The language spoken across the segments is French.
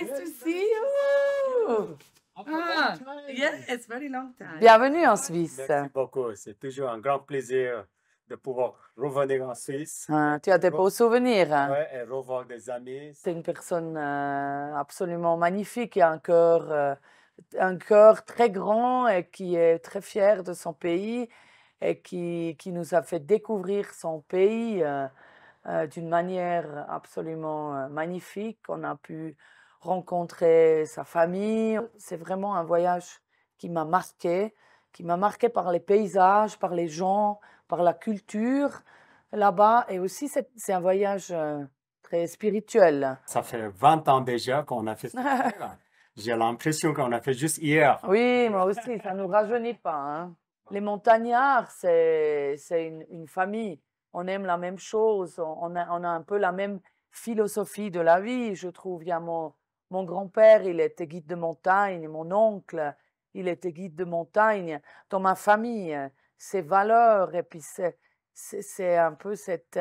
nice to see you. Ah, yes, very long time. Bienvenue en Suisse. Merci beaucoup. C'est toujours un grand plaisir de pouvoir revenir en Suisse. Tu as des beaux souvenirs. Ouais, et revoir des amis. C'est une personne absolument magnifique et un cœur très grand et qui est très fier de son pays et qui nous a fait découvrir son pays d'une manière absolument magnifique. On a pu rencontrer sa famille. C'est vraiment un voyage qui m'a marqué par les paysages, par les gens, par la culture là-bas. Et aussi, c'est un voyage très spirituel. Ça fait 20 ans déjà qu'on a fait ça. J'ai l'impression qu'on a fait juste hier. Oui, moi aussi, ça ne nous rajeunit pas. Hein. Les montagnards, c'est une famille. On aime la même chose, on a un peu la même philosophie de la vie, je trouve. Il y a mon grand-père, il était guide de montagne, mon oncle, il était guide de montagne. Dans ma famille, ces valeurs, et puis c'est un peu cette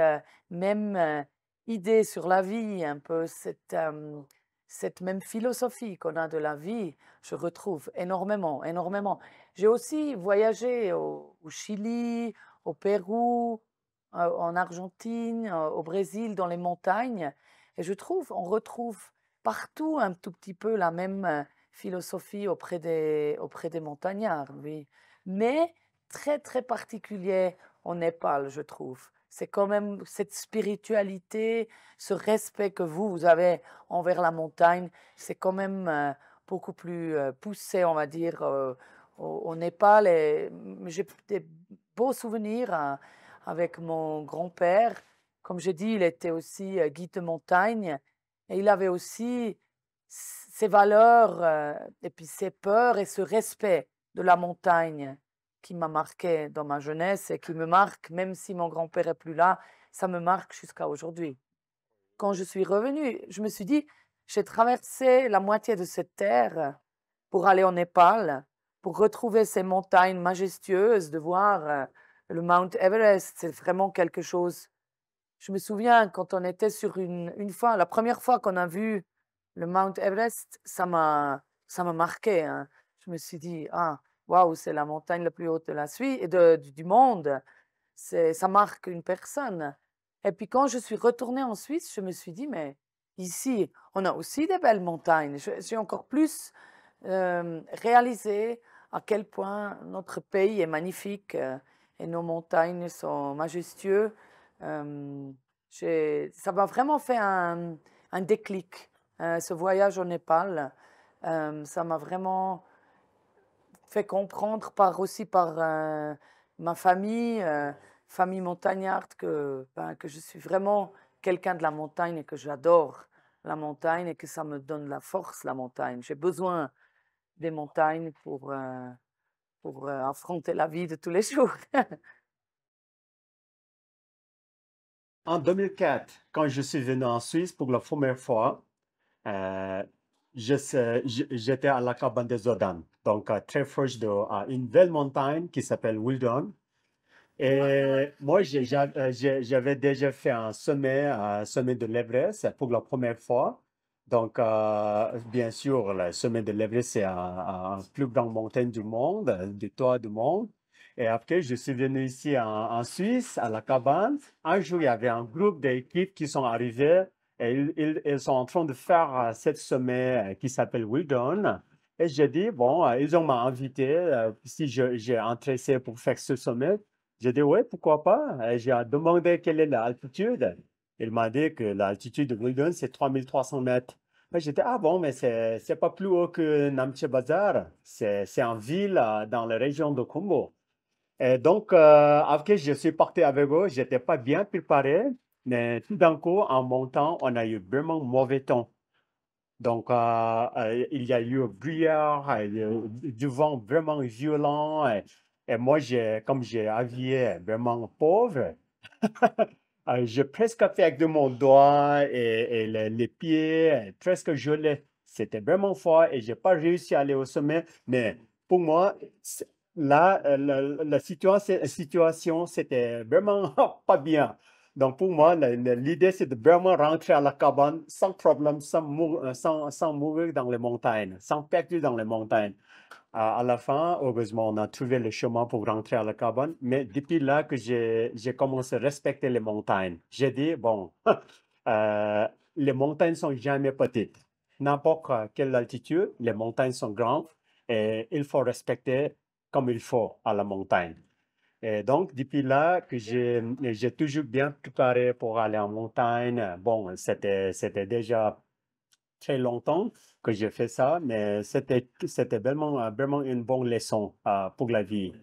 même idée sur la vie, un peu cette même philosophie qu'on a de la vie, je retrouve énormément, énormément. J'ai aussi voyagé au Chili, au Pérou, en Argentine, au Brésil, dans les montagnes, et je trouve, on retrouve partout un tout petit peu la même philosophie auprès des montagnards, oui. Mais très, très particulier au Népal, je trouve. C'est quand même cette spiritualité, ce respect que vous avez envers la montagne, c'est quand même beaucoup plus poussé, on va dire, au Népal. Et j'ai des beaux souvenirs avec mon grand-père. Comme j'ai dit, il était aussi guide de montagne et il avait aussi ses valeurs et puis ses peurs et ce respect de la montagne qui m'a marqué dans ma jeunesse et qui me marque, même si mon grand-père est plus là, ça me marque jusqu'à aujourd'hui. Quand je suis revenue, je me suis dit, j'ai traversé la moitié de cette terre pour aller au Népal, pour retrouver ces montagnes majestueuses, de voir le Mount Everest, c'est vraiment quelque chose. Je me souviens quand on était sur une fois, la première fois qu'on a vu le Mount Everest, ça m'a marqué. Hein. Je me suis dit, ah, waouh, c'est la montagne la plus haute de la Suisse et du monde. Ça marque une personne. Et puis quand je suis retournée en Suisse, je me suis dit, mais ici, on a aussi des belles montagnes. J'ai encore plus réalisé à quel point notre pays est magnifique et nos montagnes sont majestueuses. Ça m'a vraiment fait un déclic, ce voyage au Népal. Ça m'a vraiment fait comprendre aussi par ma famille, famille montagnarde, que je suis vraiment quelqu'un de la montagne et que j'adore la montagne et que ça me donne la force, la montagne. J'ai besoin des montagnes pour affronter la vie de tous les jours. En 2004, quand je suis venu en Suisse pour la première fois, j'étais à la cabane des Odanes, donc très proche d'une belle montagne qui s'appelle Wildon. Et moi, j'avais déjà fait un sommet de l'Everest pour la première fois. Donc, bien sûr, le sommet de l'Everest, c'est la plus grande montagne du monde, du toit du monde. Et après, je suis venu ici en Suisse, à la cabane. Un jour, il y avait un groupe d'équipes qui sont arrivés et ils sont en train de faire ce sommet qui s'appelle Wildon. Et j'ai dit, bon, ils ont m'a invité si j'ai intéressé pour faire ce sommet. J'ai dit, oui, pourquoi pas? Et j'ai demandé quelle est l'altitude. Il m'a dit que l'altitude de Wildon, c'est 3300 mètres. J'ai dit, ah bon, mais c'est pas plus haut que Namche Bazar. C'est en ville dans la région de Kumbo. Et donc, après, je suis parti avec eux. Je n'étais pas bien préparé. Mais tout d'un coup, en montant, on a eu vraiment mauvais temps. Donc, il y a eu brouillard, du vent vraiment violent. Et moi, comme j'ai avié vraiment pauvre, j'ai presque fait avec de mon doigt et les pieds presque gelés. C'était vraiment fort et j'ai pas réussi à aller au sommet. Mais pour moi, là, la situation, c'était vraiment pas bien. Donc, pour moi, l'idée, c'est de vraiment rentrer à la cabane sans problème, sans mourir dans les montagnes, sans perdre dans les montagnes. À la fin, heureusement, on a trouvé le chemin pour rentrer à la cabane. Mais depuis là que j'ai commencé à respecter les montagnes, j'ai dit, bon, les montagnes sont jamais petites. N'importe quelle altitude, les montagnes sont grandes et il faut respecter comme il faut à la montagne. Et donc, depuis là que j'ai toujours bien préparé pour aller en montagne. Bon, c'était déjà très longtemps que j'ai fait ça, mais c'était vraiment une bonne leçon pour la vie.